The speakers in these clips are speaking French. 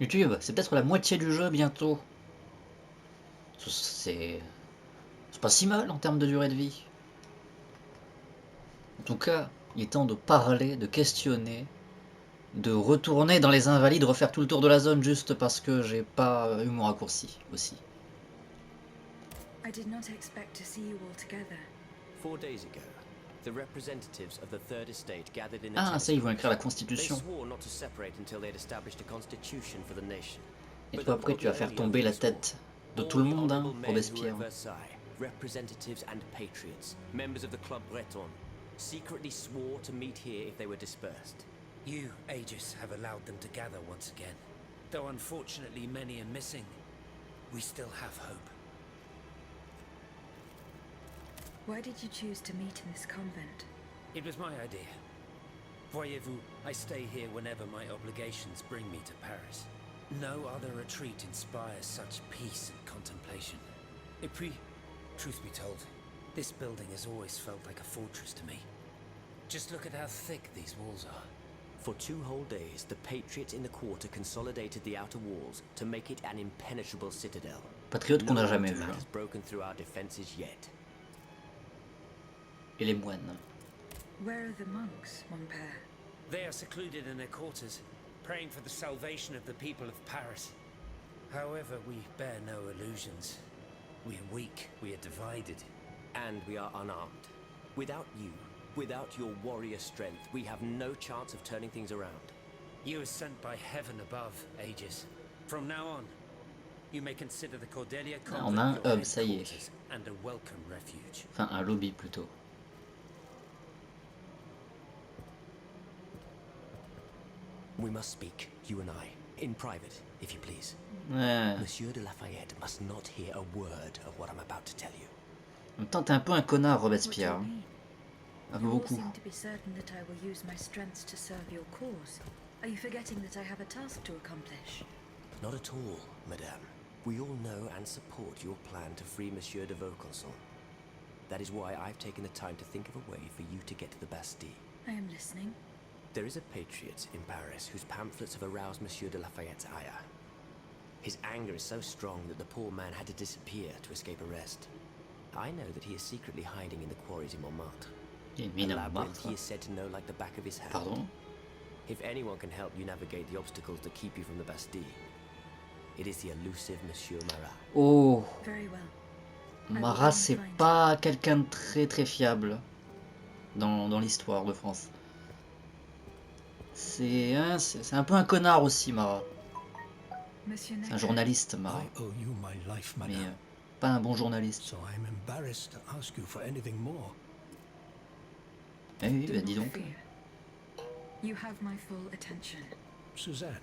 YouTube, c'est peut-être la moitié du jeu bientôt. C'est pas si mal en termes de durée de vie. En tout cas, il est temps de parler, de questionner, de retourner dans les Invalides, refaire tout le tour de la zone juste parce que j'ai pas eu mon raccourci aussi. I did not expect to see you all together. 4 days ago, the representatives of the Third Estate gathered in a Ah, ça, ils vont tennis écrire la court. They Constitution. swore not to separate until they'd established a constitution for the nation. Et But toi, the après, world tu vas was faire only tomber over la this war. tête de tout All le the monde, hein, honorable men who were Robespierre. at Versailles, representatives and patriots, members of the Club Breton, secretly swore to meet here if they were dispersed. You, Aegis, have allowed them to gather once again. Though unfortunately many are missing, we still have hope. Why did you choose to meet in this convent? It was my idea. Voyez-vous, I stay here whenever my obligations bring me to Paris. No other retreat inspires such peace and contemplation. Et puis, truth be told, this building has always felt like a fortress to me. Just look at how thick these walls are. For 2 whole days, the patriots in the quarter consolidated the outer walls to make it an impenetrable citadel. Patriote qu'on n'a jamais vu. Ottoman Hein. has broken through our defenses yet. Et les moines. Where are the monks, mon père? They are secluded in their quarters, praying for the salvation of the people of Paris. However, we bear no illusions. We are weak, we are divided. And we are unarmed. Without you, without your warrior strength, we have no chance of turning things around. You are sent by heaven above, Aegis. From now on, you may consider the Cordelia Ah, on a un convent your hub, ça y est. headquarters and a welcome refuge. Enfin, un lobby plutôt. We must speak, you and I, in private, if you please. Ouais. Monsieur de Lafayette must not hear a word of what I'm about to tell you. En même temps, t'es un peu un connard, What do Robespierre. you Hein. mean? Un peu You all beaucoup. seem to be certain that I will use my strengths to serve your cause. Are you forgetting that I have a task to accomplish? Not at all, madame. We all know and support your plan to free Monsieur de Vaucanson. That is why I've taken the time to think of a way for you to get to the Bastille. I am listening. There is a patriot in Paris whose pamphlets have aroused Monsieur de Lafayette's ire. His anger is so strong that the poor man had to disappear to escape arrest. I know that he is secretly hiding in the quarries in Montmartre. Il A mine à labyrinth he Montmartre. is said to know like the back of his hand. Pardon? If anyone can help you navigate the obstacles that keep you from the Bastille, it is the elusive Monsieur Marat. Oh, Very well. Marat, c'est pas quelqu'un de très fiable dans l'histoire de France. C'est un peu un connard aussi, Marat. Monsieur C'est un Necker, journaliste, Marat. I owe you my life, Mais madame. pas un bon journaliste. So I am embarrassed to ask you for anything more. Eh oui, do bah dis not donc. fear. You have my full attention. Suzanne,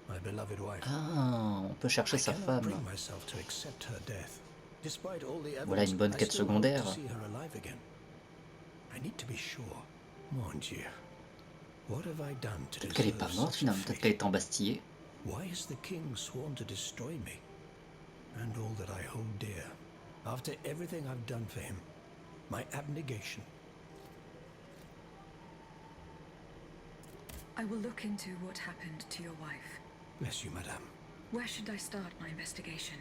my beloved wife. Ah, on peut chercher I sa cannot femme. bring myself to accept her death. Despite all the Voilà une evidence, bonne I quête still hope secondaire. to see her alive again. I need to be sure. Mon Dieu. What have I done to Peut-être qu'elle est pas deserve morte such a finalement, peut-être fate? qu'elle est embastillée. Why has the king sworn to destroy me? And all that I hold dear. After everything I've done for him. My abnegation. I will look into what happened to your wife. Bless you, madame. Where should I start my investigation?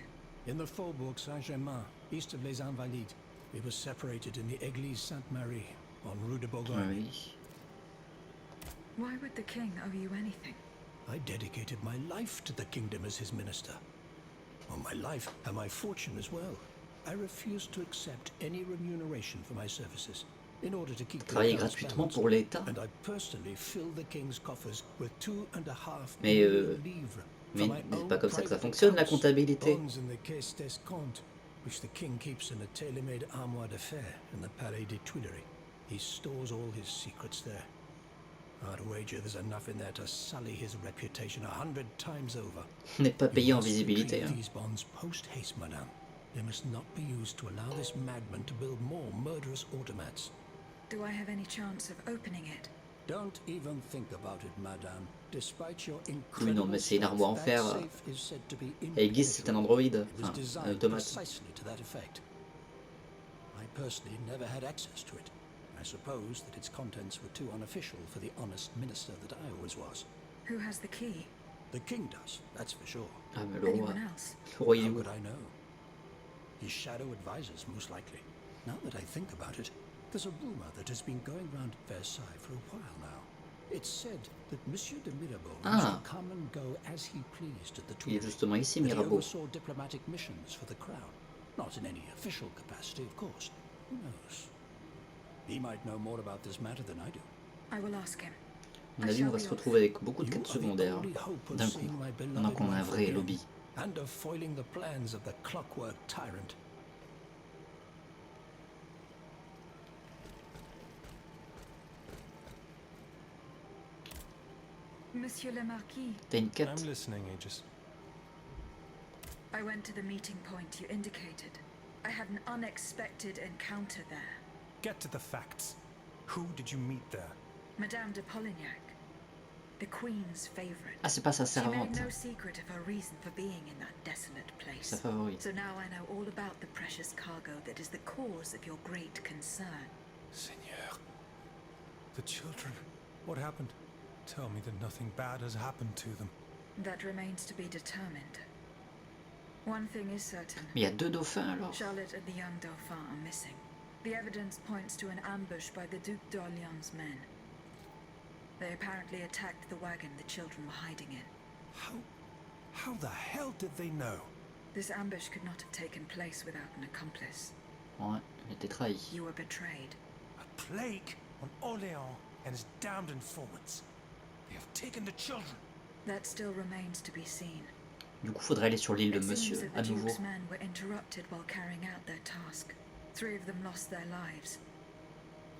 In the Faubourg Saint-Germain, east of Les Invalides, we were separated in the Église Sainte-Marie, on Rue de Ah Bourgogne. oui. Why would the king owe you anything? I dedicated my life to the kingdom as his minister. Well, my life and my fortune as well. I refuse to accept any remuneration for my services. In order to keep the Travailler accounts gratuitement balanced, pour l'État. and I personally fill the king's coffers with 2.5 Mais, million livres Mais from my c'est own pas comme ça que ça private fonctionne la accounts, comptabilité. bonds in the caisse d'escompte, which the king keeps in a tailor-made armoire de fer in the Palais des Tuileries. He stores all his secrets there. I'd wager there's enough in there to sully his reputation 100 times over. N'est pas You payé en must visibilité. retrieve Hein. these bonds post-haste, madame. They must not be used to allow this madman to build more murderous automats. Do I have any chance of opening it? Don't even think about it, madame. Despite your Oui, non, incredible mais c'est une armoire en strength, fer. that safe is said to be Aegis, c'est un android. It was Enfin, un designed automate. precisely to that effect. I personally never had access to it. I suppose that its contents were too unofficial for the honest minister that I always was. Who has the key? The king does, that's for sure. Ah, mais le roi. Anyone else? Le roi, il est How où? would I know? His shadow advisors, most likely. Now that I think about it, there's a rumor that has been going round Versailles for a while now. It's said that Monsieur de Mirabeau used to come and go as he pleased at the Il est Tuileries. justement ici, That he Mirabeau. oversaw diplomatic missions for the crown. Not in any official capacity, of course. Who knows? He might know more about this matter than I do. I will ask him. À mon avis, on va se retrouver avec beaucoup de quêtes secondaires d'un coup, pendant qu'on a un vrai lobby. And of foiling the plans of the clockwork tyrant. Monsieur le Marquis, T'as une quête? I'm listening, Aegis. I went to the meeting point you indicated. I had an unexpected encounter there. Get to the facts. Who did you meet there? Madame de Polignac, the Queen's favorite. Ah, c'est pas sa She made servante, no secret of her reason for being in that desolate sa place. favorite. So now I know all about the precious cargo that is the cause of your great concern. Seigneur. The children. What happened? Tell me that nothing bad has happened to them. That remains to be determined. One thing is certain. Mais il y a deux dauphins alors? Charlotte and the young Dauphin are missing. The evidence points to an ambush by the Duc d'Orléans' men. They apparently attacked the wagon the children were hiding in. How the hell did they know? This ambush could not have taken place without an accomplice. Ouais, il était trahi. You were betrayed. A plague on Orléans and his damned informants. They have taken the children. That still remains to be seen. Du coup, faudrait aller sur l'île de It seems Monsieur, that à the nouveau. Duke's men were interrupted while carrying out their task. 3 of them lost their lives.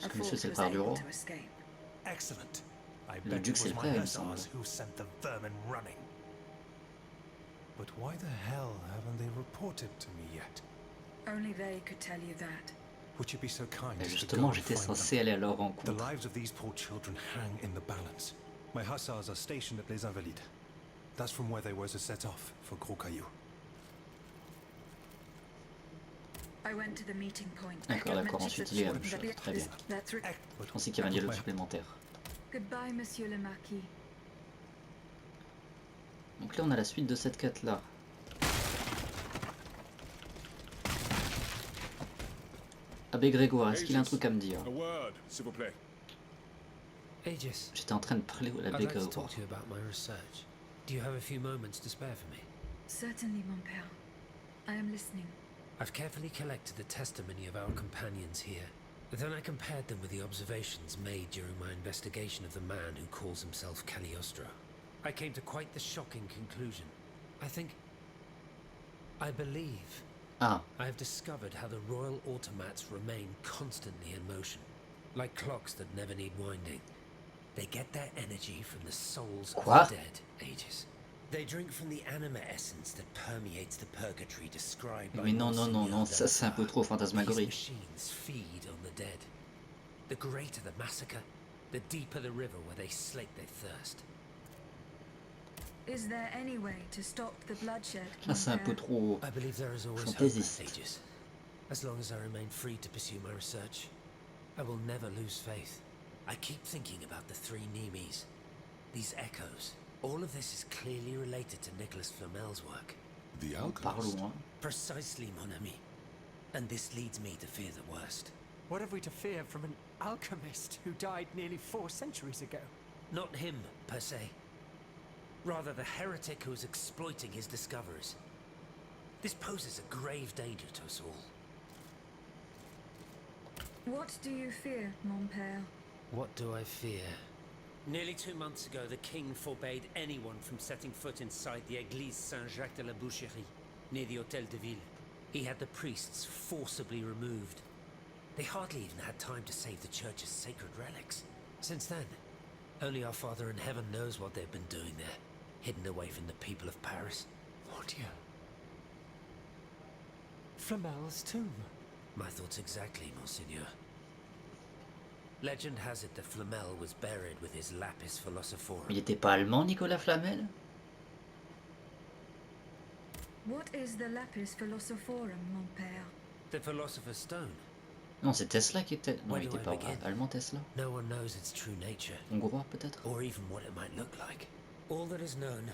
A Parce que Monsieur, 4th c'est le was frère du able roi. to escape. Excellent. I Le bet duc, it c'est was le my frère, il me semble. hussars who sent the vermin running. But why the hell haven't they reported to me yet? Only they could tell you that. Would you be so kind Et as to justement, go and j'étais find censé them? aller à leur The rencontre. lives of these poor children hang in the balance. My hussars are stationed at Les Invalides. That's from where they were to set off for Gros Caillou. I went to the meeting point. D'accord, Echo d'accord, mentioned ensuite that il est la children- même chose, très bien. That's re- Je pensais qu'il y avait un dialogue supplémentaire. Goodbye, Monsieur le Marquis. Donc là, on a la suite de cette quête-là. Abbé Grégoire, est-ce qu'il a un truc à me dire? A word, s'il vous plaît. Aegis, J'étais en train de parler à I'd l'abbé like to Grégoire. talk to you about my research. Do you have a few moments to spare for me? Certainly, mon père. I am listening. I've carefully collected the testimony of our companions here. Then I compared them with the observations made during my investigation of the man who calls himself Cagliostro. I came to quite the shocking conclusion. I believe Ah, I have discovered how the royal automats remain constantly in motion, like clocks that never need winding. They get their energy from the souls Quoi? of the dead, Aegis. They drink from the anima essence that permeates the purgatory described by mais non, non, non, non, Monseigneur ça c'est un peu trop These fantasmagorique. machines feed on the dead. The greater the massacre, the deeper the river where they slake their thirst. Is there any way to stop the bloodshed? Là c'est un peu mon père? trop... I believe there is always hope, Fantaisiste. Aegis. As long as I remain free to pursue my research, I will never lose faith. I keep thinking about the 3 Nemes, these echoes. All of this is clearly related to Nicholas Flamel's work. The Par alchemist. loin. Precisely, mon ami. And this leads me to fear the worst. What have we to fear from an alchemist who died nearly 4 centuries ago? Not him, per se. Rather, the heretic who is exploiting his discoveries. This poses a grave danger to us all. What do you fear, mon père? What do I fear? Nearly 2 months ago, the king forbade anyone from setting foot inside the Église Saint-Jacques de la Boucherie, near the Hôtel de Ville. He had the priests forcibly removed. They hardly even had time to save the church's sacred relics. Since then, only our Father in Heaven knows what they've been doing there, hidden away from the people of Paris. Mon Dieu. Flamel's tomb. My thoughts exactly, Monseigneur. Legend has it that Flamel was buried with his lapis philosophorum. Il était pas allemand, Nicolas Flamel? What is the lapis philosophorum, mon père? The Philosopher's Stone. Non, c'est Tesla qui était... Non, Where il do était I pas begin? allemand, Tesla. No one knows its true nature, Hongrois, peut-être? or even what it might look like. All that is known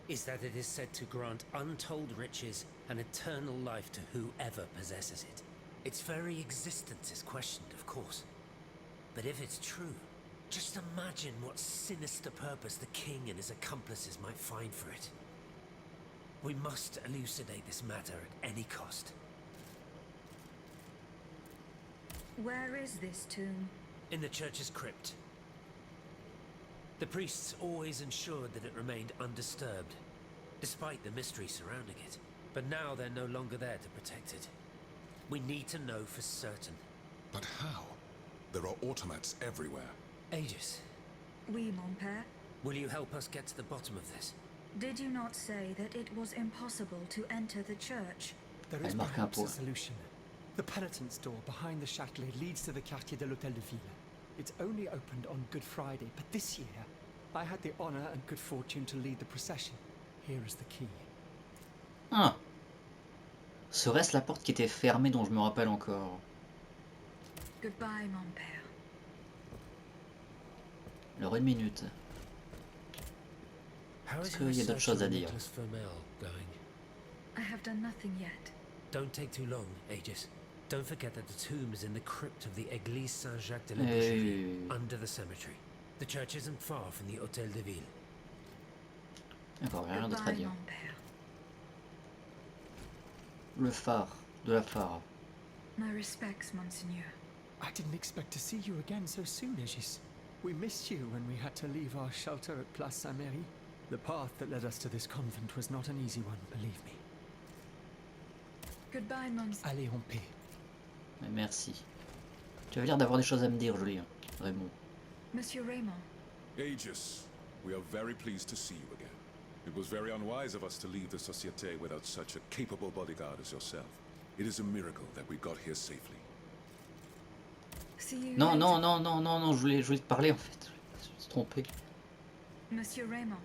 is that it is said to grant untold riches and eternal life to whoever possesses it. Its very existence is questioned, of course. But if it's true, just imagine what sinister purpose the king and his accomplices might find for it. We must elucidate this matter at any cost. Where is this tomb? In the church's crypt. The priests always ensured that it remained undisturbed, despite the mystery surrounding it. But now they're no longer there to protect it. We need to know for certain. But how? There are automats everywhere. Aegis, Oui, mon père. will you help us get to the bottom of this? Did you not say that it was impossible to enter the church? There Elle is marque un perhaps a point. solution. The penitent's door behind the Châtelet leads to the Quartier de l'Hôtel de Ville. It's only opened on Good Friday, but this year, I had the honor and good fortune to lead the procession. Here is the key. Ah. Serait-ce la porte qui était fermée dont je me rappelle encore? Goodbye, mon père. Leur une minute. How is Est-ce your qu'il y a d'autres research choses à on dire? Nicholas Flamel going? I have done nothing yet. Don't take too long, Aegis. Don't forget that the tomb is in the crypt of the Église Saint-Jacques de la Oui, Boucherie, oui, oui. under the cemetery. The church isn't far from the Hôtel de Ville. D'accord, rien d'autre à Goodbye, dire. mon père. Le phare, de la phare. My respects, Monseigneur. I didn't expect to see you again so soon, Aegis. We missed you when we had to leave our shelter at Place Saint-Méry. The path that led us to this convent was not an easy one, believe me. Goodbye, Monseigneur. Allez en paix. Mais merci. Tu avais l'air d'avoir des choses à me dire, Julien. Raymond. Monsieur Raymond. Aegis, we are very pleased to see you again. It was very unwise of us to leave the Société without such a capable bodyguard as yourself. It is a miracle that we got here safely. See you Non, later. non, non, non, non, non, je voulais te parler en fait. Je me suis trompé. Monsieur Raymond,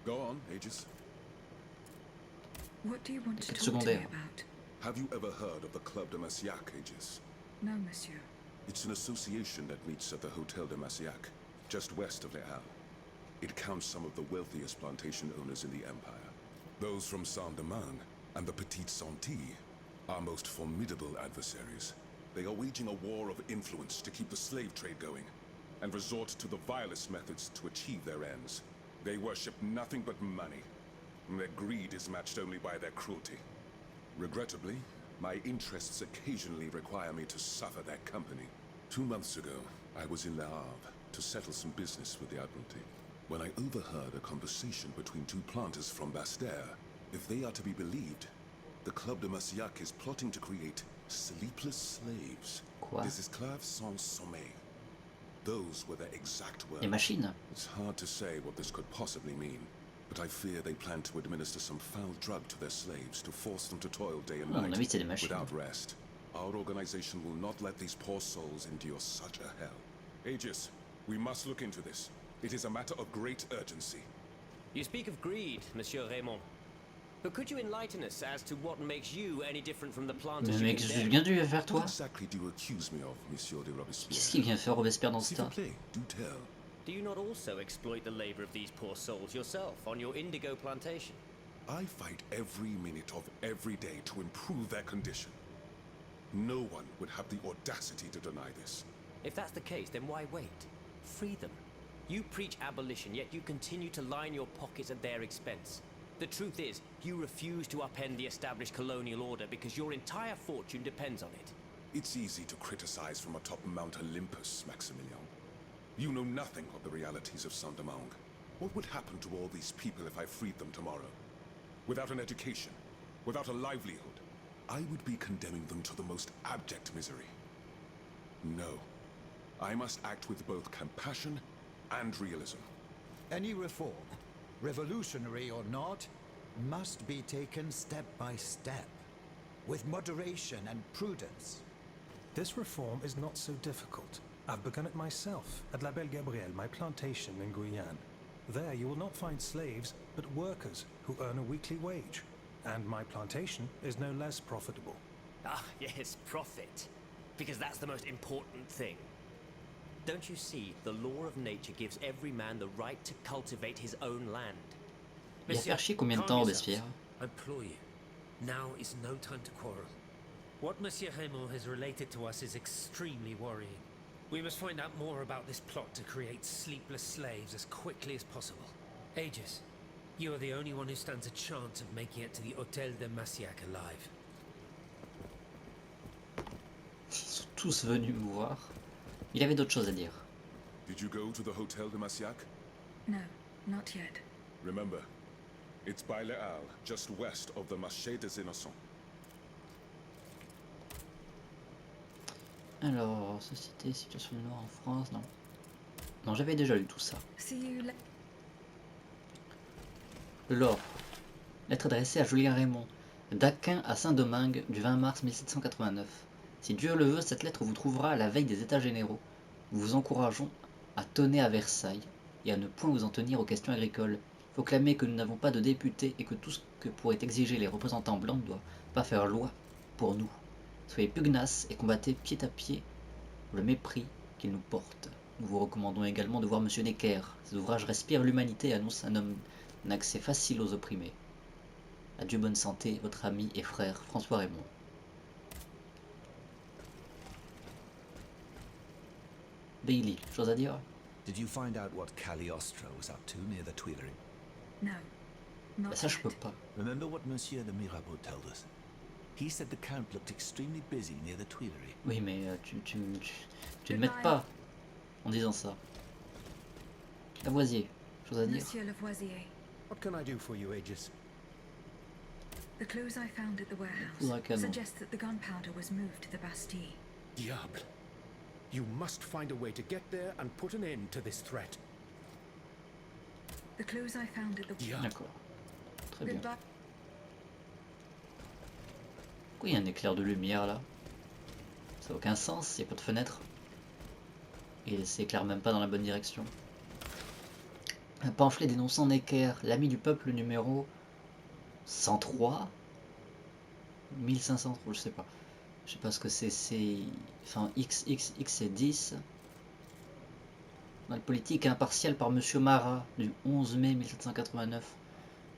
Go on, Aegis. what do you want to Quêtes talk to me secondaires. about? Have you ever heard of the Club de Massiac, Aegis? No, monsieur. It's an association that meets at the Hotel de Massiac, just west of Les Halles. It counts some of the wealthiest plantation owners in the Empire. Those from Saint-Domingue and the Petite Santilles are most formidable adversaries. They are waging a war of influence to keep the slave trade going, and resort to the vilest methods to achieve their ends. They worship nothing but money, and their greed is matched only by their cruelty. Regrettably, my interests occasionally require me to suffer their company. 2 months ago, I was in Le Havre to settle some business with the Admiralty, when I overheard a conversation between two planters from Bastère. If they are to be believed, the Club de Massiac is plotting to create sleepless slaves. Quoi? Des esclaves sans sommeil. Those were their exact Les words. machines. It's hard to say what this could possibly mean, but I fear they plan to administer some foul drug to their slaves to force them to toil day and À mon night avis, c'est des machines. without rest. Our organization will not let these poor souls endure such a hell. Aegis, we must look into this. It is a matter of great urgency. You speak of greed, Monsieur Raymond. But could you enlighten us as to what makes you any different from the planters Mais you mec, condemn? Julien, tu viens faire What toi? exactly do you accuse me of, Monsieur de Qu'est-ce Robespierre? qu'il vient faire Robespierre dans ce S'il vous tas? plaît, do tell. Do you not also exploit the labor of these poor souls yourself on your indigo plantation? I fight every minute of every day to improve their condition. No one would have the audacity to deny this. If that's the case, then why wait? Free them. You preach abolition, yet you continue to line your pockets at their expense. The truth is, you refuse to upend the established colonial order because your entire fortune depends on it. It's easy to criticize from atop Mount Olympus, Maximilian. You know nothing of the realities of Saint-Domingue. What would happen to all these people if I freed them tomorrow? Without an education, without a livelihood, I would be condemning them to the most abject misery. No. I must act with both compassion and realism. Any reform, revolutionary or not, must be taken step by step, with moderation and prudence. This reform is not so difficult. I've begun it myself at La Belle Gabrielle, my plantation in Guyane. There you will not find slaves, but workers who earn a weekly wage. And my plantation is no less profitable. Ah, yes, profit. Because that's the most important thing. Don't you see, the law of nature gives every man the right to cultivate his own land. Il va faire chier combien de temps, Robespierre? I implore you. Now is no time to quarrel. What Monsieur Raymond has related to us is extremely worrying. We must find out more about this plot to create sleepless slaves as quickly as possible. Aegis, you are the only one who stands a chance of making it to the Hôtel de Massiac alive. Ils sont tous venus me voir. Il avait d'autres choses à dire. Did you go to the Hotel de Massiac? No, not yet. Remember, it's by Les Halles, just west of the Marché des Innocents. Alors, société, situation du Nord en France, non. Non, j'avais déjà lu tout ça. See you later. L'ordre. Lettre adressée à Julien Raymond, d'Aquin à Saint-Domingue, du 20 mars 1789. Si Dieu le veut, cette lettre vous trouvera à la veille des États généraux. Nous vous encourageons à tonner à Versailles et à ne point vous en tenir aux questions agricoles. Il faut clamer que nous n'avons pas de députés et que tout ce que pourraient exiger les représentants blancs ne doit pas faire loi pour nous. Soyez pugnaces et combattez pied à pied le mépris qu'ils nous portent. Nous vous recommandons également de voir Monsieur Necker. Ses ouvrages respirent l'humanité et annoncent un accès facile aux opprimés. Adieu, bonne santé, votre ami et frère François Raymond. Bailey, chose à dire? Did you find out what Cagliostro was up to near the Tuileries? No, not Bah ça je yet. peux pas. Remember what Monsieur de Mirabeau told us? He said the Count looked extremely busy near the Tuileries. Oui mais tu ne m'aides pas en disant ça. Lavoisier, chose à dire? Monsieur Lavoisier, What can I do for you, Aegis? the clues I found at the Poudre à warehouse canon. suggest that the gunpowder was moved to the Bastille. Diable. You must find a way to get there and put an end to this threat. The clues I found at the D'accord. Très bien. Goodbye. Pourquoi il y a un éclair de lumière là? Ça n'a aucun sens, il n'y a pas de fenêtre. Et il s'éclaire même pas dans la bonne direction. Un pamphlet dénonçant Necker, l'ami du peuple numéro 103 1503, je sais pas. Je sais pas ce que c'est. Enfin, XXX c'est 10. Mal politique impartial par Monsieur Marat, du 11 mai 1789.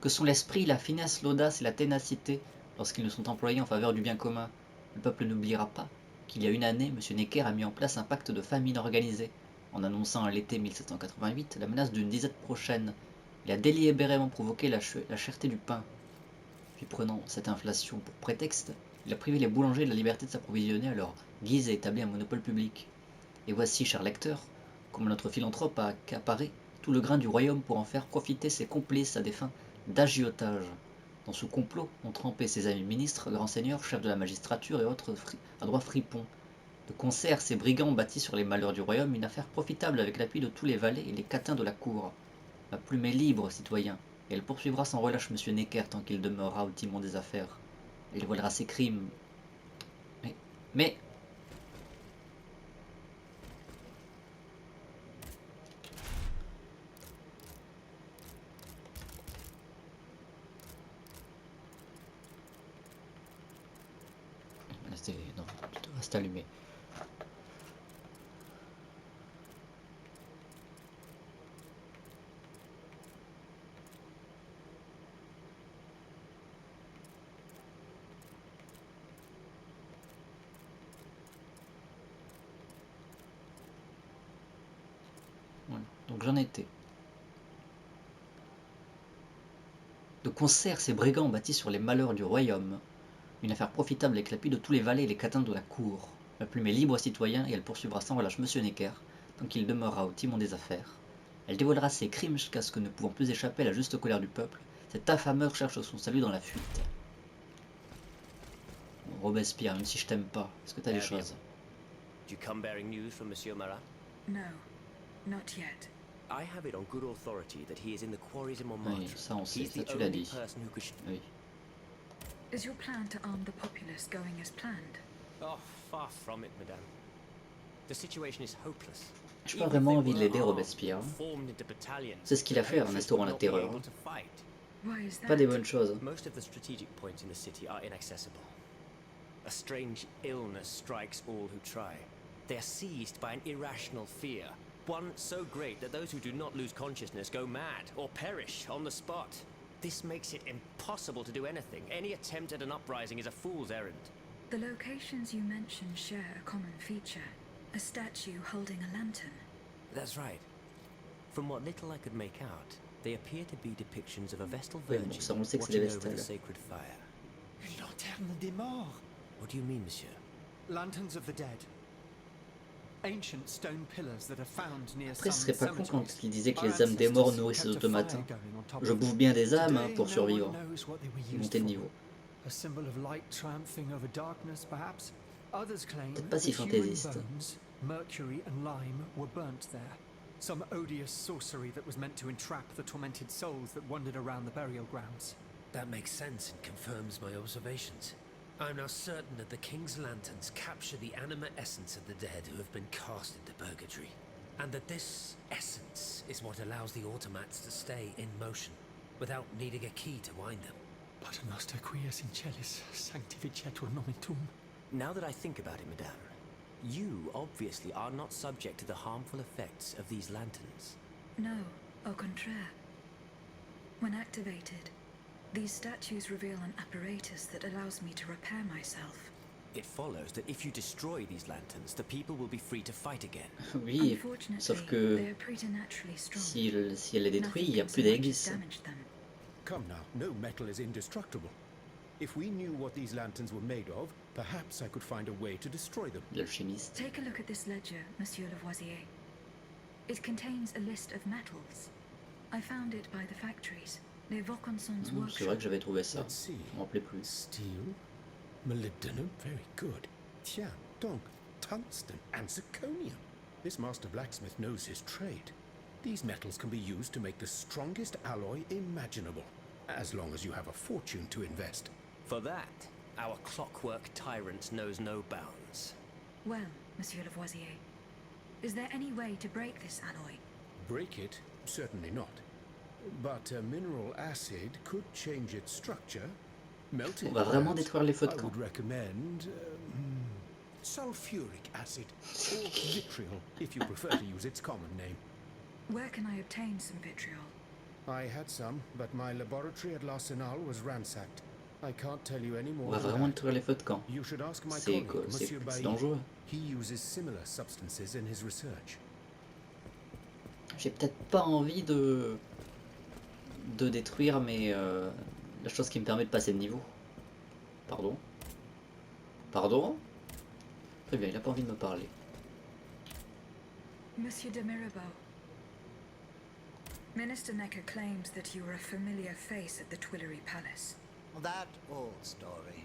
Que sont l'esprit, la finesse, l'audace et la ténacité lorsqu'ils ne sont employés en faveur du bien commun. Le peuple n'oubliera pas qu'il y a une année, M. Necker a mis en place un pacte de famine organisé, en annonçant à l'été 1788 la menace d'une disette prochaine. Il a délibérément provoqué la cherté du pain. Puis prenant cette inflation pour prétexte, il a privé les boulangers de la liberté de s'approvisionner à leur guise et établi un monopole public. Et voici, cher lecteur, comme notre philanthrope a accaparé tout le grain du royaume pour en faire profiter ses complices à des fins d'agiotage. Dans ce complot ont trempé ses amis ministres, grands seigneurs, chefs de la magistrature et autres à droit fripons. De concert, ces brigands ont bâti sur les malheurs du royaume une affaire profitable avec l'appui de tous les valets et les catins de la cour. Ma plume est libre, citoyen, et elle poursuivra sans relâche M. Necker tant qu'il demeurera au timon des affaires. Elle dévoilera ses crimes. Mais... Non, reste allumé. Voilà. Donc j'en étais. De concert, ces brigands ont bâti sur les malheurs du royaume une affaire profitable avec l'appui de tous les valets et les catins de la cour. La plume est libre, citoyen, et elle poursuivra sans relâche M. Necker, tant qu'il demeurera au timon des affaires. Elle dévoilera ses crimes jusqu'à ce que, ne pouvant plus échapper à la juste colère du peuple, cet affameur cherche son salut dans la fuite. Bon, Robespierre, même si je t'aime pas, est-ce que t'as des choses? Do you come bearing news from Monsieur Marat? No, not yet. I have it on good authority that he is in the quarries in Montmartre. Oui, ça on sait, He's ça the tu l'as only dit. person who could... Oui. Is your plan to arm the populace going as planned? Oh, far from it, madame. The situation is hopeless. J'ai pas vraiment envie de l'aider, Robespierre. C'est ce qu'il a fait en instaurant la terreur. Why is that? Pas des bonnes choses. Most of the strategic points in the city are inaccessible. A strange illness strikes all who try. They are seized by an irrational fear, one so great that those who do not lose consciousness go mad or perish on the spot. This makes it impossible to do anything. Any attempt at an uprising is a fool's errand. The locations you mentioned share a common feature. A statue holding a lantern. That's right. From what little I could make out, they appear to be depictions of a Vestal Oui, Virgin bon, ça on sait que c'est des watching over the Vestales. sacred fire. Une lanterne des morts. What do you mean, monsieur? Lanterns of the dead. Ancient stone pillars that are found near Après, ce some serait pas con cemeteries. quand il disait que Our les âmes des morts ancestors nourrissent les kept a fire automates. going on top Je of bouffe them. bien des âmes Today, pour no survivre one knows what they were et used monter de for. niveau. A symbol of light triumphing over darkness, perhaps. Others claim Peut-être pas that si human fantaisiste. bones, mercury and lime were burnt there. Some odious sorcery that was meant to entrap the tormented souls that wandered around the burial grounds. That makes sense and confirms my observations. I'm now certain that the King's lanterns capture the anima essence of the dead who have been cast into purgatory. And that this essence is what allows the automats to stay in motion, without needing a key to wind them. Pater noster quies in celis, sanctificetur nomen tuum. Now that I think about it, madame, you obviously are not subject to the harmful effects of these lanterns. No, au contraire. When activated, these statues reveal an apparatus that allows me to repair myself. It follows that if you destroy these lanterns, the people will be free to fight again. Oui, sauf Unfortunately, que they are preternaturally strong. si elle les détruit, il n'y a Nothing plus can so much as d'église. damage them. Come now, no metal is indestructible. If we knew what these lanterns were made of, perhaps I could find a way to destroy them. L'alchimiste. Take a look at this ledger, Monsieur Lavoisier. It contains a list of metals. I found it by the factories, near Vaucanson's C'est vrai workshop. que j'avais trouvé ça. Let's see. Je m'en rappelais plus. Steel, molybdenum, very good. Tiens, donc, tungsten and zirconium. This master blacksmith knows his trade. These metals can be used to make the strongest alloy imaginable, as long as you have a fortune to invest. For that, our clockwork tyrant knows no bounds. Well, Monsieur Lavoisier, is there any way to break this alloy? Break it? Certainly not. But a mineral acid could change its structure. Melt it. On va vraiment perhaps. détruire les feux de I camp. would recommend sulfuric acid or vitriol, if you prefer to use its common name. Where can I obtain some vitriol? I had some, but my laboratory at l'Arsenal was ransacked. I can't tell you any On more va than vraiment that. détruire les feux de camp. You should ask my C'est colleague, Monsieur c'est Bailly. dangereux. He uses similar substances in his research. J'ai peut-être pas envie de détruire la chose qui me permet de passer de niveau. Pardon. Pardon. Très bien, il a pas envie de me parler. Monsieur de Mirabeau. Minister Necker claims that you were a familiar face at the Tuileries Palace. That old story.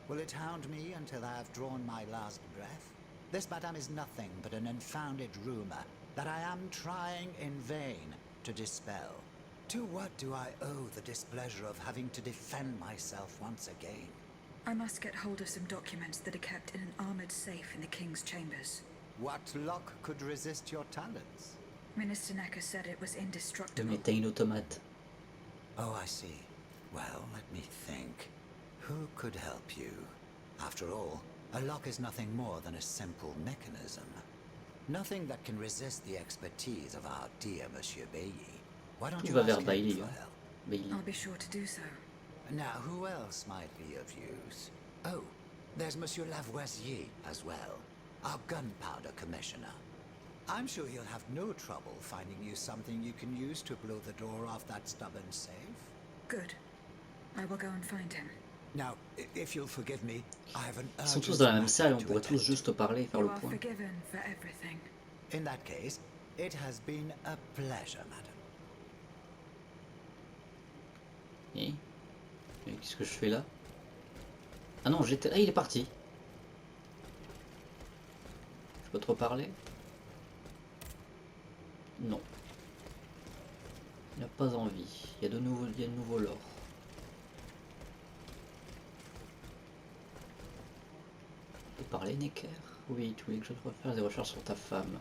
Will it hound me until I have drawn my last breath? This, madame, is nothing but an unfounded rumor that I am trying in vain to dispel. To what do I owe the displeasure of having to defend myself once again? I must get hold of some documents that are kept in an armored safe in the King's chambers. What luck could resist your talents? Minister Necker said it was indestructible. Mais t'as une automate. Oh, I see. Well, let me think. Who could help you? After all, a lock is nothing more than a simple mechanism. Nothing that can resist the expertise of our dear Monsieur Bailly. Why don't Tout you va ask vers him Bailly. for Hein. help? Bailly. I'll be sure to do so. Now, who else might be of use? Oh, there's Monsieur Lavoisier as well, our gunpowder commissioner. I'm sure he'll have no trouble finding you something you can use to blow the door off that stubborn safe. Good. I will go and find him. Now, if you'll forgive me, I have an Ils sont tous urgent dans la même matter salle, on to pourrait tous attend juste parler et faire You le are point. forgiven for everything. to. In that case, it has been a pleasure, madam. Et qu'est-ce que je fais là? Ah non, j'étais. Ah, il est parti. Je peux trop parler? Non. Il n'a pas envie. Il y a de nouveau l'or. Tu peux parler, Necker? Oui, tu voulais que je te refasse des recherches sur ta femme.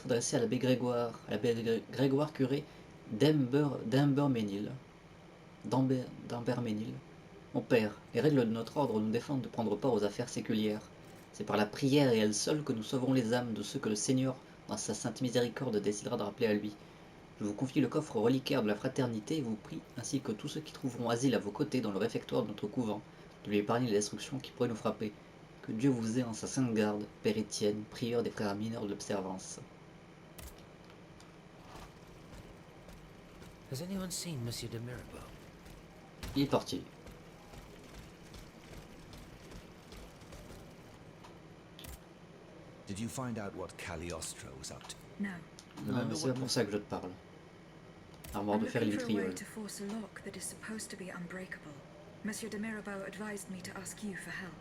Adressé à l'abbé Grégoire, Grégoire curé d'Amberménil. Mon père, les règles de notre ordre nous défendent de prendre part aux affaires séculières. C'est par la prière et elle seule que nous sauverons les âmes de ceux que le Seigneur, dans sa sainte miséricorde, décidera de rappeler à lui. Je vous confie le coffre reliquaire de la fraternité et vous prie, ainsi que tous ceux qui trouveront asile à vos côtés dans le réfectoire de notre couvent, de lui épargner les destructions qui pourraient nous frapper. Que Dieu vous ait en sa sainte garde, Père Étienne, prieur des frères mineurs de l'observance. Has anyone seen Monsieur de Mirabeau? Il est parti. Did you find out what Cagliostro was up to? No. Non, c'est pas pour ça que je te parle. Armoire I'm de fer et looking for a way vitriol. to force a lock that is supposed to be unbreakable. Monsieur de Mirabeau advised me to ask you for help.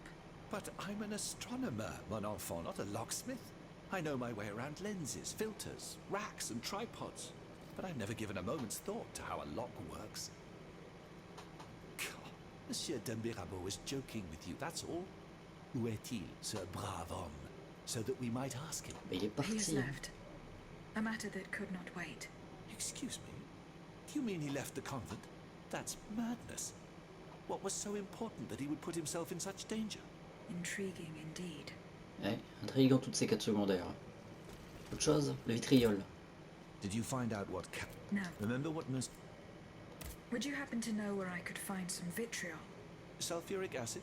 But I'm an astronomer, mon enfant, not a locksmith. I know my way around lenses, filters, racks, and tripods. But I've never given a moment's thought to how a lock works. God, Monsieur de Mirabeau was joking with you, that's all. Où est-il, ce brave homme? So that we might ask him. Mais il est He has parti. left. A matter that could not wait. Excuse me? Do you mean he left the convent? That's madness. What was so important that he would put himself in such danger? Intriguing indeed. Ouais, intriguant toutes ces quêtes secondaires. Autre chose, le vitriol. Did you find out what No. Remember what Would you happen to know where I could find some vitriol? Sulfuric acid?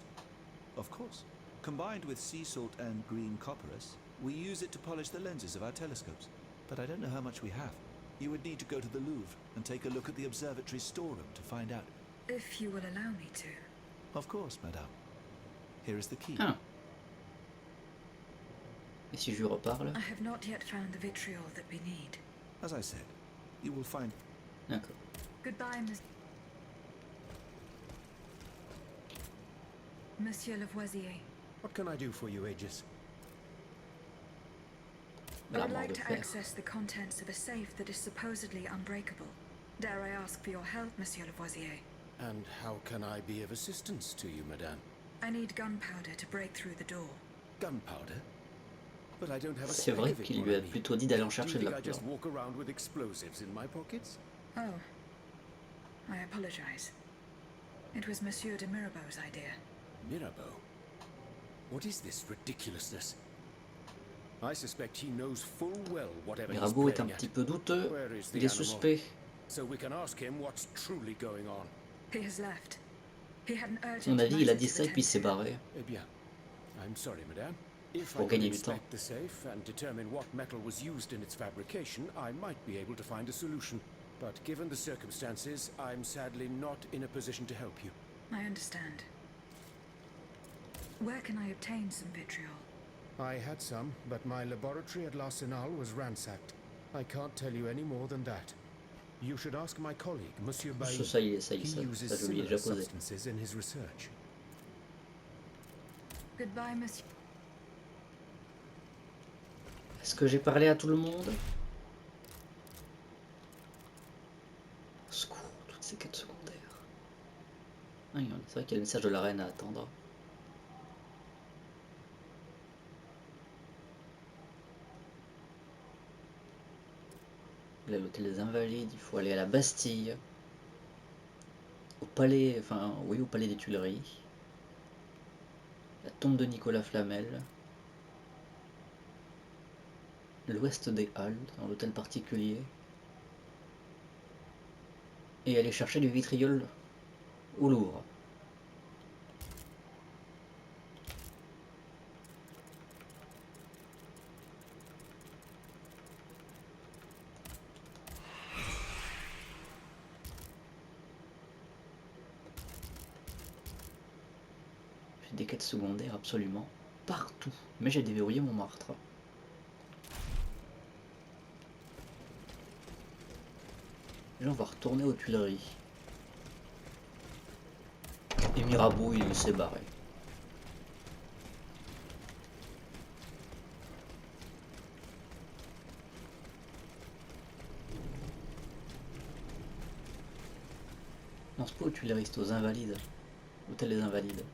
Of course. Combined with sea salt and green copperas, we use it to polish the lenses of our telescopes. But I don't know how much we have. You would need to go to the Louvre and take a look at the observatory's storeroom to find out. If you will allow me to. Of course, madame. Here is the key. Ah. Et si je lui reparle? I have not yet found the vitriol that we need. As I said, you will find... D'accord. Goodbye, Monsieur Lavoisier. What can I do for you, Aegis? I would L'armoire like de to fer. access the contents of a safe that is supposedly unbreakable. Dare I ask for your help, Monsieur Lavoisier? And how can I be of assistance to you, madame? I need gunpowder to break through the door. Gunpowder? But I don't have a C'est speck vrai of it, qu'il mon lui a ami. plutôt dit d'aller en Do you chercher de think la I just poudre. walk around with explosives in my pockets? Oh. I apologize. It was Monsieur de Mirabeau's idea. Mirabeau? What is this ridiculousness? I suspect he knows full well whatever he's Mirabeau est un playing petit at. peu douteux. Where is the Il est animal? suspect. So we can ask him what's truly going on. He has left. He had an À urgent mon avis, il a matter dit to ça et puis il s'est attend to. barré. Eh bien, I'm sorry, madame. If Pour I could gagner du temps. inspect the safe and determine what metal was used in its fabrication, I might be able to find a solution. But given the circumstances, I'm sadly not in a position to help you. I understand. Where can I obtain some vitriol? I had some, but my laboratory at l'Arsenal was ransacked. I can't tell you any more than that. You should ask my colleague, Monsieur Bailly. Ça y est, ça y est, He ça uses je lui ai similar déjà posé. substances in his research. Goodbye, Monsieur. Est-ce que j'ai parlé à tout le monde? Au secours, toutes ces quêtes secondaires. Ah, c'est vrai qu'il y a le message de la reine à attendre. Là, l'hôtel des Invalides, il faut aller à la Bastille. Au palais, enfin, oui, au palais des Tuileries. La tombe de Nicolas Flamel. L'ouest des Halles, dans l'hôtel particulier. Et aller chercher du vitriol au Louvre. J'ai des quêtes secondaires absolument partout. Mais j'ai déverrouillé mon martre. Et là, on va retourner aux Tuileries. Et Mirabeau, il s'est barré. Non, c'est pas aux Tuileries, c'est aux Invalides. Hôtel des Invalides.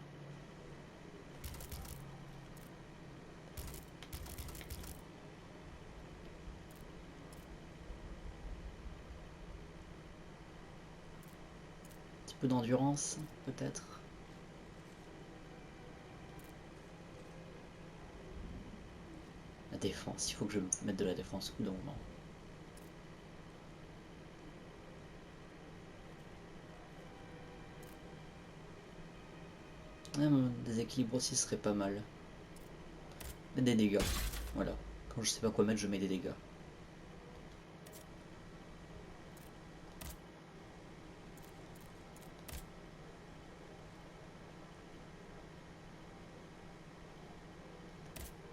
Peu d'endurance, peut-être. La défense, il faut que je me mette de la défense au bout d'un moment. Un déséquilibre aussi serait pas mal. Mais des dégâts. Voilà. Quand je sais pas quoi mettre, je mets des dégâts.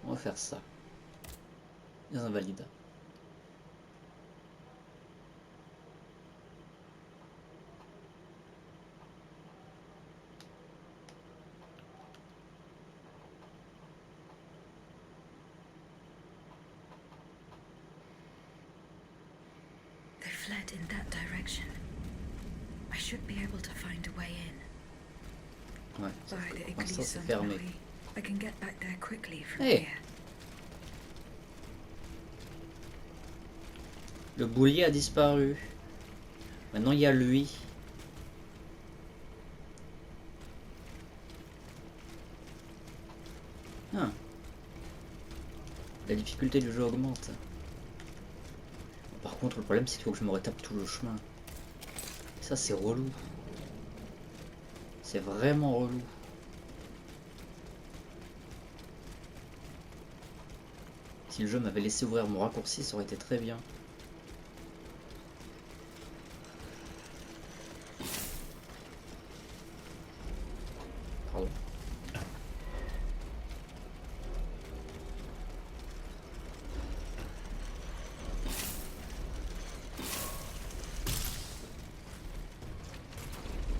On va faire ça. Les invalides. They fled in that direction. I should be able to find a way in. Ouais, By the pour l'instant Église c'est fermé. Sainte-Marie. I can get back there quickly from Hey. here. Le boulier a disparu. Maintenant il y a lui. Ah. La difficulté du jeu augmente. Par contre le problème c'est qu'il faut que je me retape tout le chemin. Ça c'est relou. C'est vraiment relou. Si le jeu m'avait laissé ouvrir mon raccourci, ça aurait été très bien. Pardon.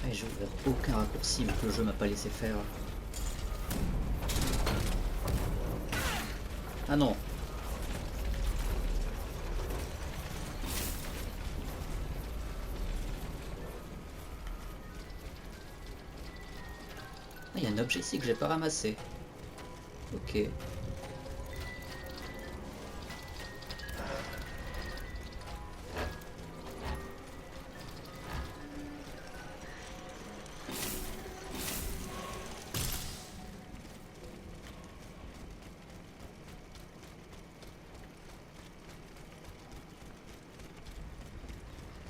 Et j'ai ouvert aucun raccourci vu que le jeu m'a pas laissé faire. Ah non. Il y a un objet ici que j'ai pas ramassé. Ok.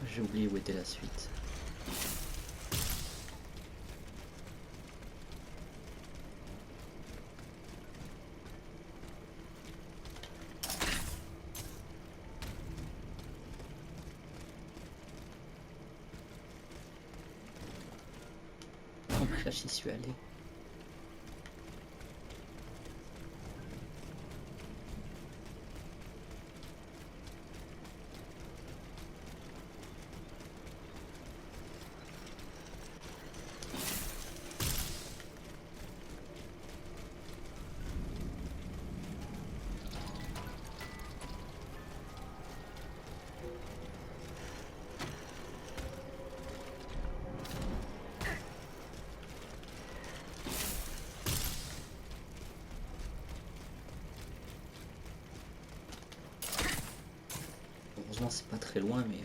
J'ai oublié où était la suite. Là j'y suis allé. Heureusement c'est pas très loin mais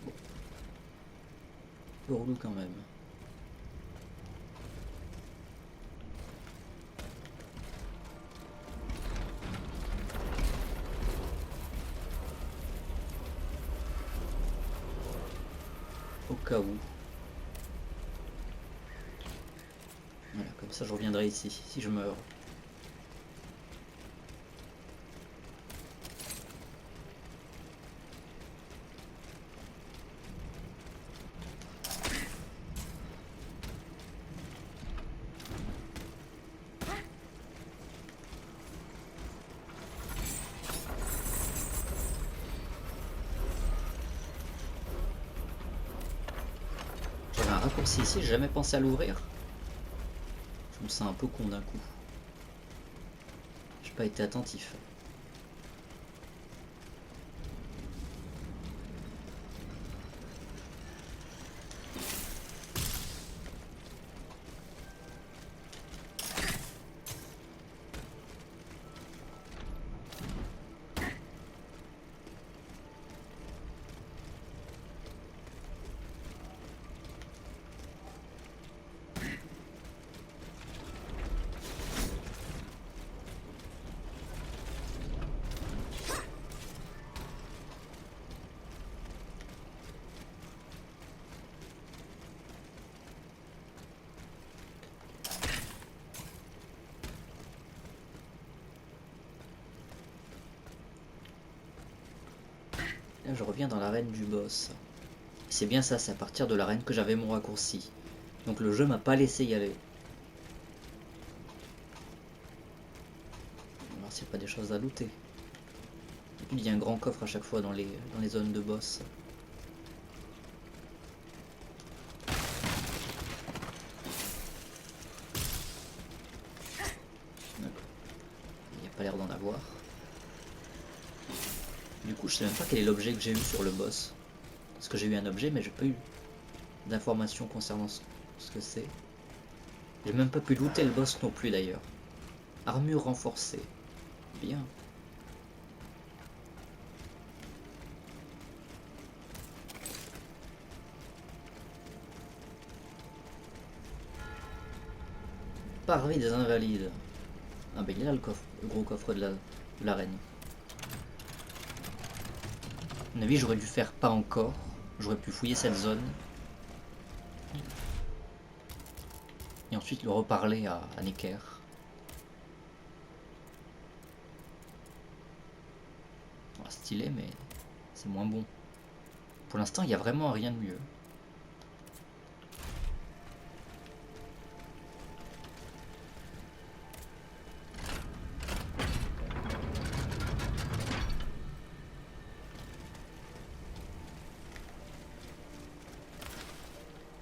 bon. Un peu relou quand même. Au cas où. Voilà, comme ça je reviendrai ici si je meurs. J'avais un raccourci ici, j'ai jamais pensé à l'ouvrir. Je me sens un peu con d'un coup. J'ai pas été attentif. Là, je reviens dans l'arène du boss. C'est bien ça, c'est à partir de l'arène que j'avais mon raccourci. Donc le jeu m'a pas laissé y aller. On va voir s'il n'y a pas des choses à looter. Et puis il y a un grand coffre à chaque fois dans les zones de boss. Il n'y a pas l'air d'en avoir. Du coup, je sais même pas quel est l'objet que j'ai eu sur le boss. Parce que j'ai eu un objet, mais j'ai pas eu d'informations concernant ce que c'est. J'ai même pas pu looter le boss non plus d'ailleurs. Armure renforcée. Bien. Parvis des invalides. Ah ben il est là le coffre, le gros coffre de l'arène. À mon avis, j'aurais dû faire pas encore. J'aurais pu fouiller cette zone. Et ensuite le reparler à Necker. Oh, stylé, mais c'est moins bon. Pour l'instant, il n'y a vraiment rien de mieux.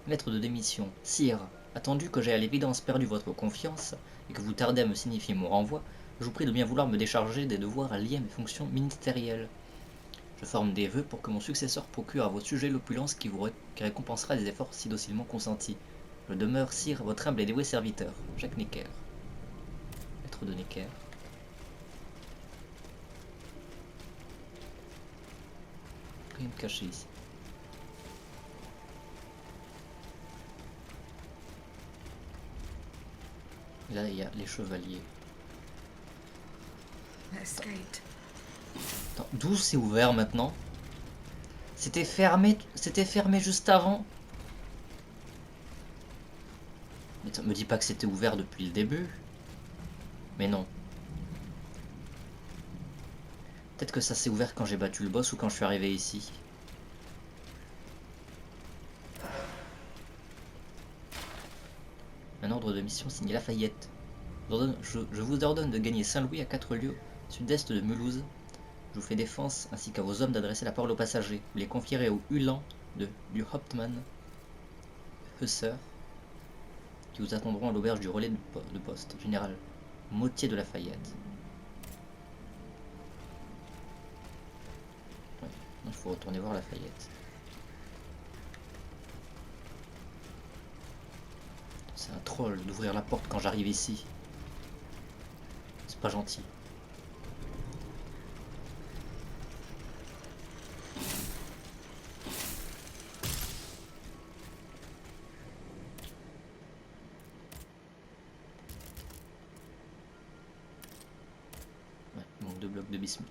Lettre de démission. Sire, attendu que j'ai à l'évidence perdu votre confiance et que vous tardez à me signifier mon renvoi, je vous prie de bien vouloir me décharger des devoirs liés à mes fonctions ministérielles. Je forme des vœux pour que mon successeur procure à vos sujets l'opulence qui récompensera des efforts si docilement consentis. Je demeure, sire, votre humble et dévoué serviteur, Jacques Necker. Lettre de Necker. Rien de caché ici. Et là, il y a les chevaliers. Attends, d'où c'est ouvert maintenant? C'était fermé juste avant. Mais me dis pas que c'était ouvert depuis le début. Mais non. Peut-être que ça s'est ouvert quand j'ai battu le boss ou quand je suis arrivé ici. Un ordre de mission signé Lafayette. Je vous ordonne de gagner Saint-Louis à 4 lieues sud-est de Mulhouse. Je vous fais défense ainsi qu'à vos hommes d'adresser la parole aux passagers. Vous les confierez aux Hulans du Hauptmann Husser qui vous attendront à l'auberge du relais de poste. Général Motier de Lafayette. Ouais, il faut retourner voir Lafayette. C'est un troll d'ouvrir la porte quand j'arrive ici. C'est pas gentil. Ouais, il manque 2 blocs de bismuth.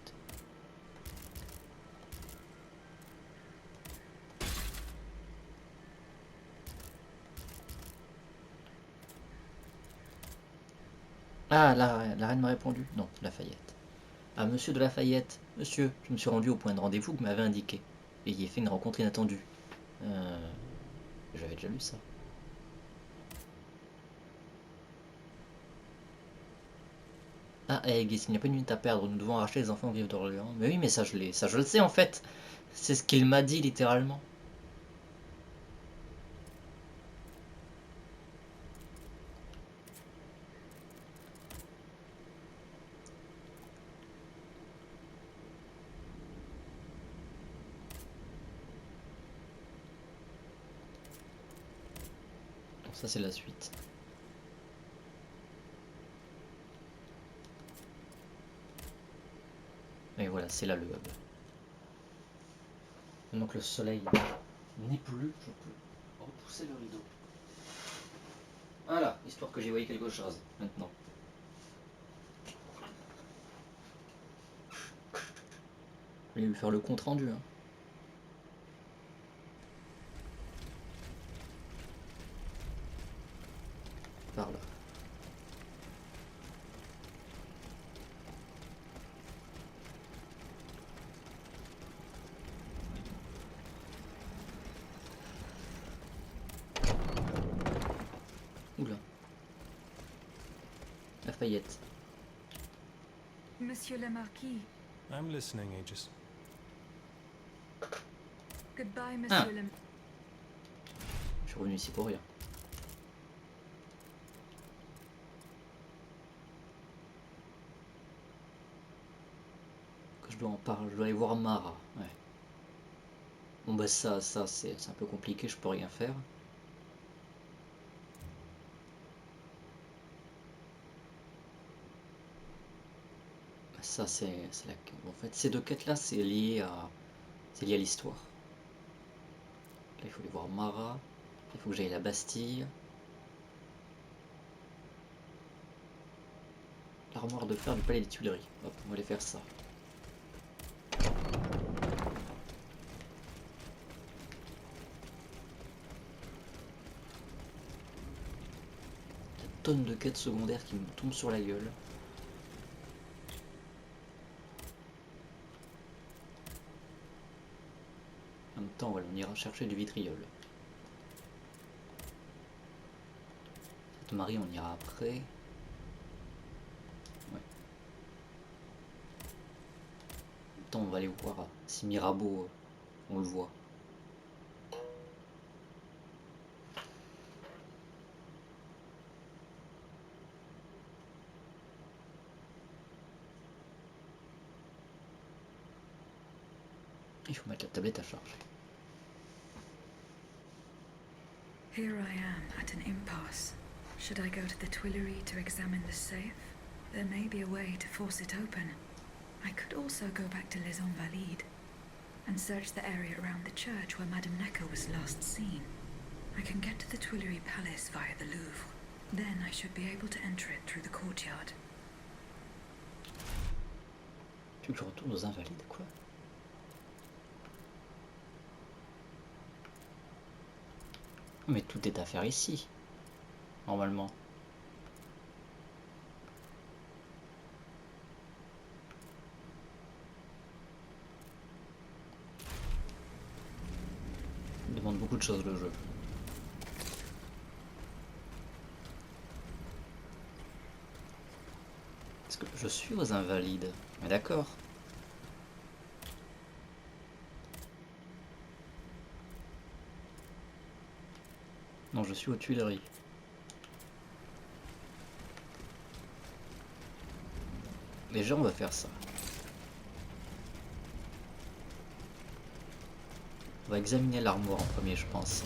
Ah, la reine m'a répondu. Non, Lafayette. Ah, monsieur de Lafayette. Monsieur, je me suis rendu au point de rendez-vous que vous m'avez indiqué. Et y ai fait une rencontre inattendue. J'avais déjà lu ça. Ah, Aegis, il n'y a pas une minute à perdre. Nous devons arracher les enfants vivants d'Orléans. Mais oui, mais ça je le sais en fait. C'est ce qu'il m'a dit littéralement. Ça c'est la suite. Et voilà, c'est là le hub. Maintenant que le soleil n'est plus, je peux repousser le rideau. Voilà, histoire que j'y voyais quelque chose maintenant. Je vais lui faire le compte rendu. Hein. Par là. Oula. Lafayette. Monsieur le Marquis. I'm listening, Aegis. Goodbye, Monsieur le... Je suis revenu ici pour rien. Que je dois en parler, je dois aller voir Mara. Ouais. Bon bah ça c'est un peu compliqué, je peux rien faire. Ça c'est la... En fait ces deux quêtes là c'est lié à l'histoire. Là il faut aller voir Mara, il faut que j'aille à la Bastille. L'armoire de fer du palais des Tuileries. Hop, on va aller faire ça. Tonnes de quêtes secondaires qui me tombent sur la gueule. En même temps, voilà, on ira chercher du vitriol. Cette Marie, on ira après. Ouais. En même temps, on va aller voir si Mirabeau, on le voit. Il faut mettre la tablette à charger. Here I am at an impasse. Should I go to the Tuileries to examine the safe? There may be a way to force it open. I could also go back to Les Invalides and search the area around the church where Madame Necker was last seen. I can get to the Tuileries Palace via the Louvre. Then I should be able to enter it through the courtyard. Tu veux que je retourne aux Invalides, quoi? Mais tout est à faire ici, normalement. Il demande beaucoup de choses le jeu. Est-ce que je suis aux Invalides? Mais d'accord. Non, je suis aux Tuileries. Déjà, on va faire ça. On va examiner l'armoire en premier, je pense.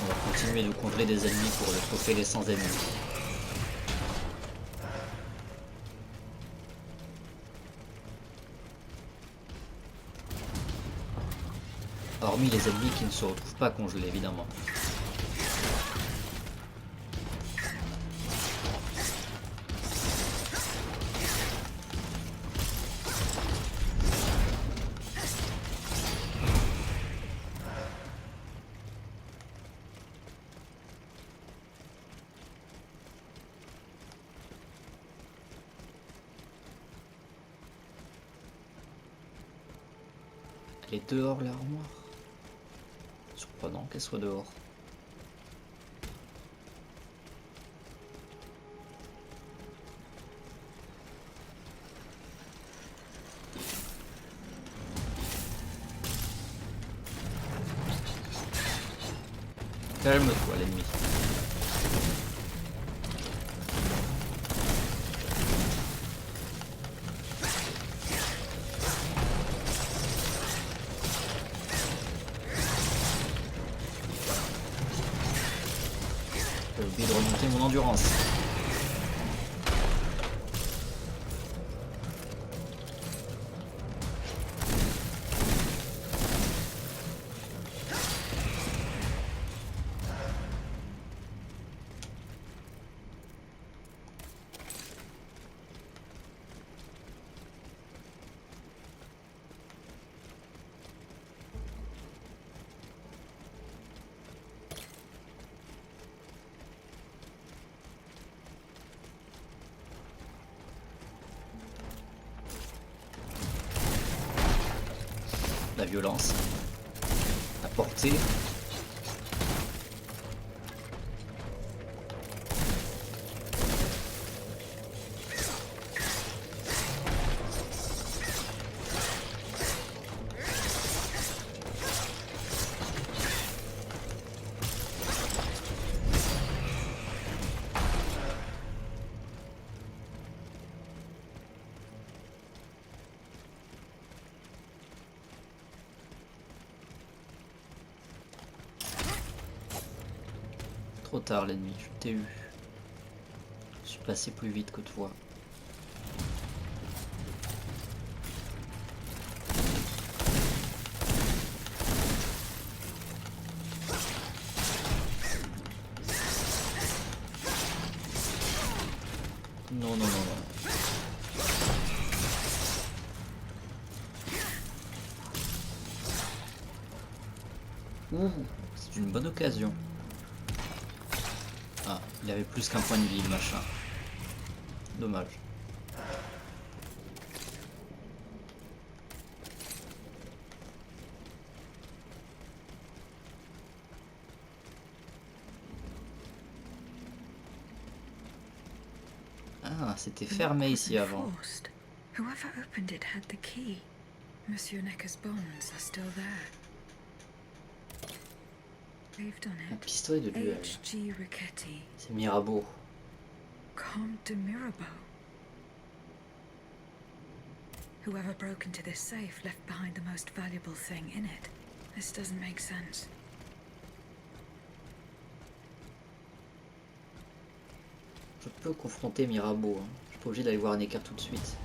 On va continuer de congeler des ennemis pour le trophée des 100 ennemis. Hormis les ennemis qui ne se retrouvent pas congelés, évidemment. Elle est dehors, l'armoire. Surprenant qu'elle soit dehors. Calme-toi, l'ennemi. J'ai oublié de remonter mon endurance. la violence, la portée. Trop tard l'ennemi, je t'ai eu. Je suis passé plus vite que toi. Non, non, non, non. Ouh, c'est une bonne occasion. Ah, il avait plus qu'un point de vie, le machin. Dommage. Ah, c'était fermé ici avant. Whoever opened it had the key. Monsieur Necker's bonds are still there. Graved on Un it. pistolet de duel. H.G. Riquetti, C'est Mirabeau. Comte de Mirabeau. Whoever broke into this safe left behind the most valuable thing in it. This doesn't make sense. Je peux confronter Mirabeau. Hein. Je suis pas obligé d'aller voir Necker tout de suite.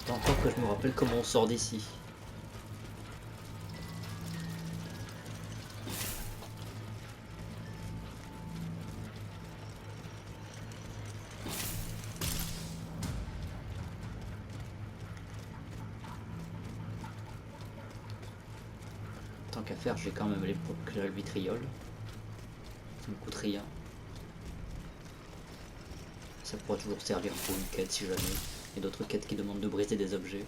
Faut encore que je me rappelle comment on sort d'ici. Tant qu'à faire, je vais quand même aller procurer le vitriol. Ça me coûte rien. Ça pourra toujours servir pour une quête si jamais. Et d'autres quêtes qui demandent de briser des objets.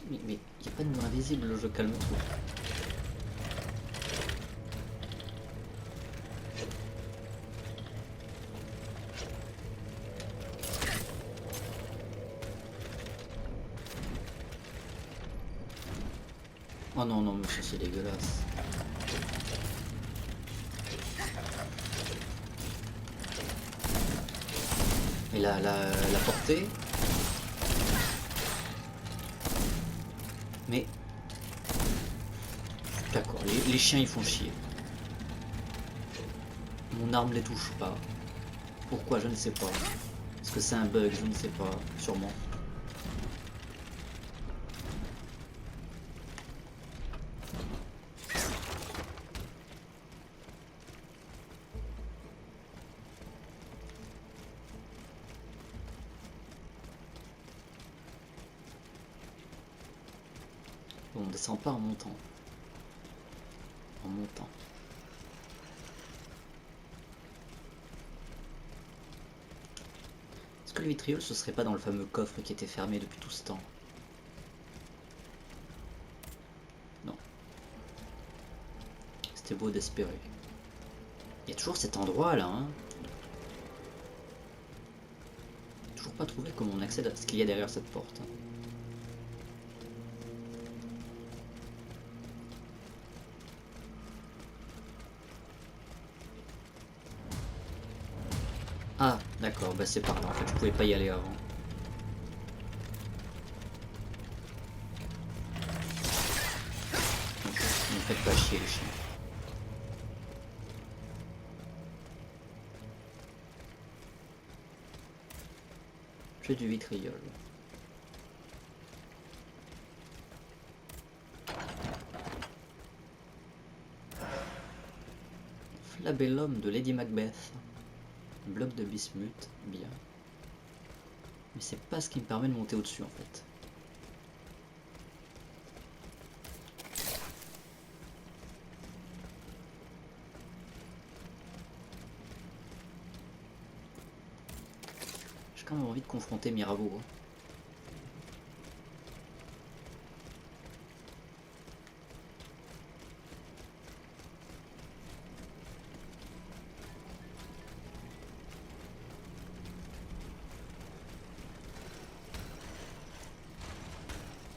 Mais il n'y a pas de mur invisible, le jeu, calme-toi. Oh non, non, mais ça c'est dégueulasse. Et la portée. Mais... D'accord, les chiens ils font chier. Mon arme les touche pas. Pourquoi, je ne sais pas. Est-ce que c'est un bug? Je ne sais pas. Sûrement. Bon, on descend pas en montant. En montant. Est-ce que le vitriol ce serait pas dans le fameux coffre qui était fermé depuis tout ce temps? Non. C'était beau d'espérer. Il y a toujours cet endroit là, hein. Toujours pas trouvé comment on accède à ce qu'il y a derrière cette porte. Hein. Ah, d'accord, bah c'est par là, en fait je pouvais pas y aller avant. faites pas chier les chiens. J'ai du vitriol. Flabellum de Lady Macbeth. Bloc de bismuth, bien. Mais c'est pas ce qui me permet de monter au-dessus en fait. J'ai quand même envie de confronter Mirabeau. Hein.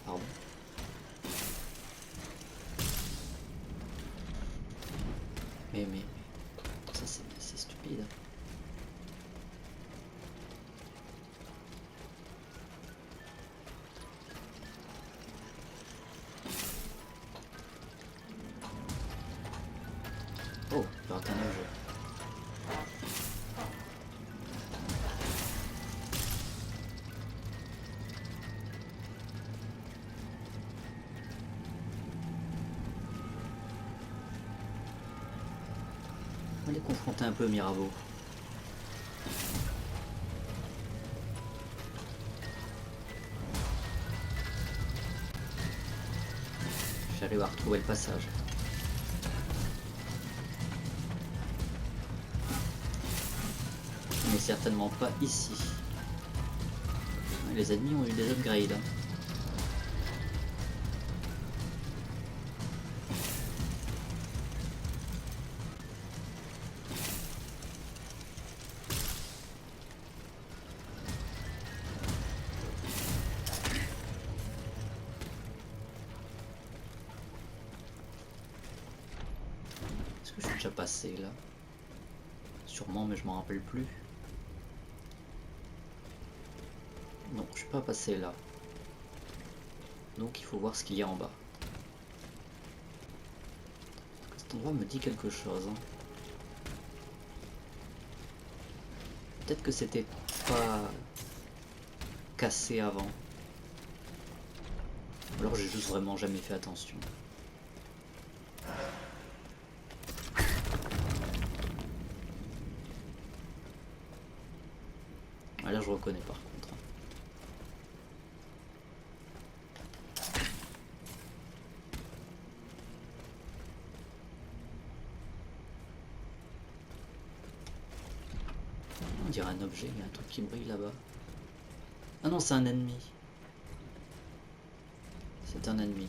Pardon. Mais ça c'est stupide. Oh, j'ai raté un jeu. On va les confronter un peu Mirabeau. J'arrive à retrouver le passage. Mais certainement pas ici. Les ennemis ont eu des upgrades. Hein. Est-ce que je suis déjà passé là? Sûrement, mais je m'en rappelle plus. Non, je suis pas passé là. Donc il faut voir ce qu'il y a en bas. Cet endroit me dit quelque chose. Hein. Peut-être que c'était pas cassé avant. Ou alors j'ai juste vraiment jamais fait attention. Ah, là je reconnais par contre. On dirait un objet, il y a un truc qui brille là-bas. Ah non, c'est un ennemi. C'est un ennemi.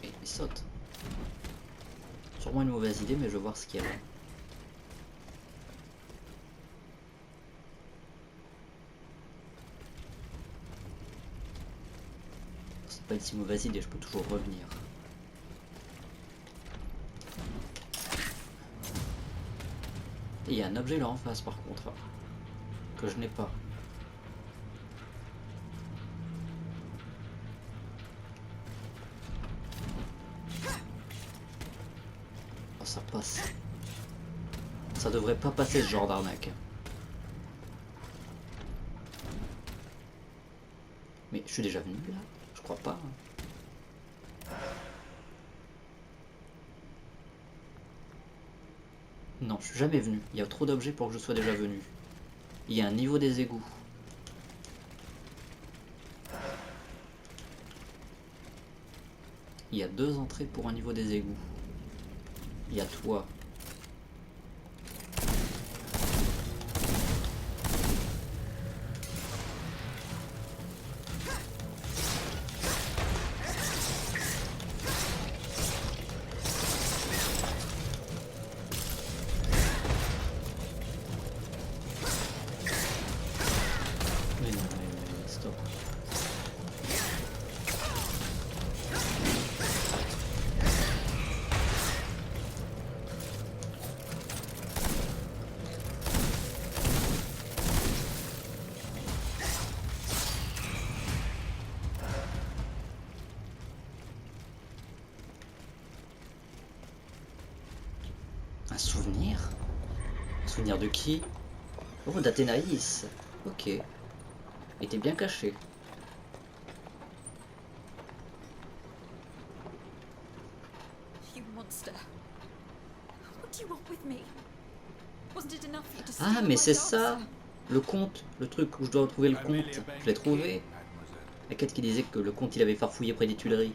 Il saute. Sûrement une mauvaise idée, mais je veux voir ce qu'il y a là. C'est pas une si mauvaise idée, je peux toujours revenir. Et il y a un objet là en face par contre, que je n'ai pas. Oh, ça passe. Ça devrait pas passer ce genre d'arnaque. Mais je suis déjà venu là? Je crois pas. Non, je suis jamais venu. Il y a trop d'objets pour que je sois déjà venu. Il y a un niveau des égouts. Il y a 2 entrées pour un niveau des égouts. Il y a toi. Mais non, mais souvenir? Un souvenir de qui? Oh, d'Athénaïs. Ok. Il était bien caché. You monster. What do you want with me? Wasn't it enough for you to Ah, steal mais my c'est dancer? ça! Le conte, le truc où je dois retrouver le conte. Je l'ai trouvé. La quête qui disait que le conte il avait farfouillé près des Tuileries.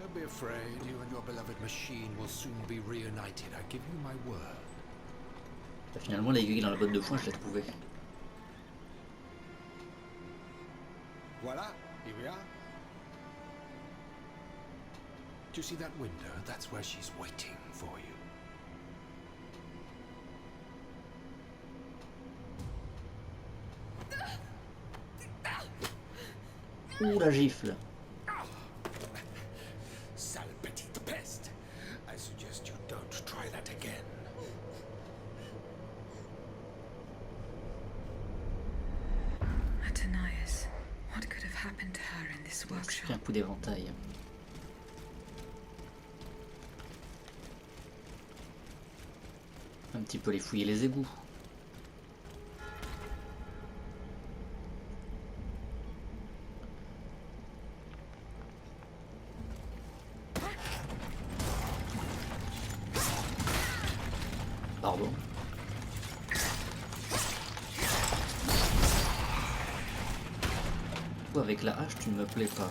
Don't be afraid, you and your beloved machine will soon be reunited, I give you my word. Bah, finalement, l'aiguille dans la botte de foin, je l'ai trouvé. Voila, here we are. Do you see that window? That's where she's waiting for you. Ouh, la gifle. Sale petite peste. I suggest you don't try that again. Athénaïs. What could have happened to her in this C'est workshop? un coup d'éventail. Un petit peu les fouiller les égouts. Pardon. Avec la hache, tu ne me plais pas.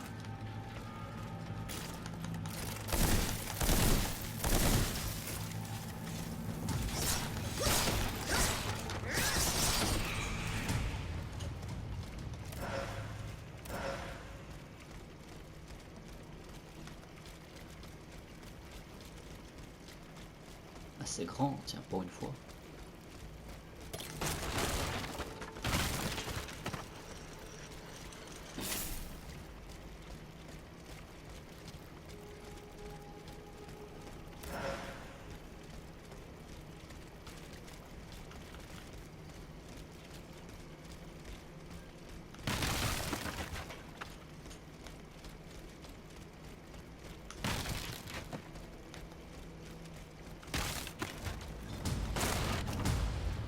Assez grand, tiens, pour une fois.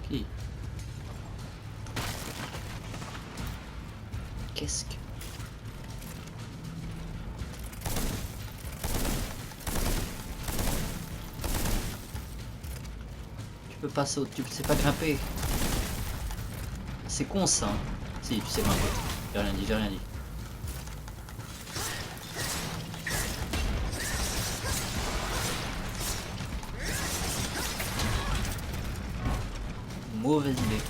Qui? Qu'est-ce que... Tu peux passer au-dessus, tu sais pas grimper. C'est con ça. Hein. Si, tu sais grimper. J'ai rien dit, j'ai rien dit. Mauvaise idée.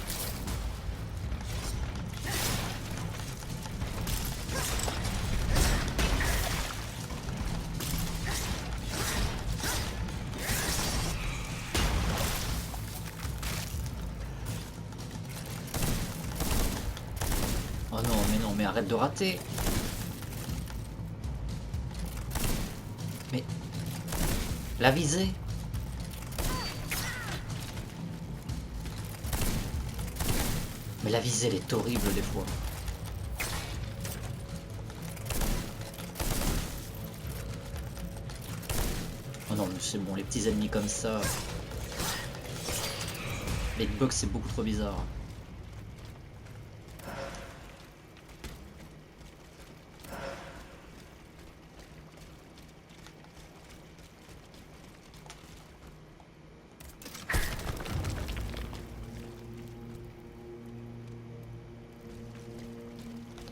Oh non, mais arrête de rater. Mais... La visée. Mais la visée, elle est horrible des fois. Oh non, mais c'est bon, les petits ennemis comme ça. Les hitbox, c'est beaucoup trop bizarre.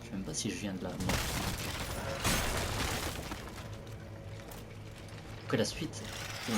Je sais même pas si je viens de là. Non. Que la suite.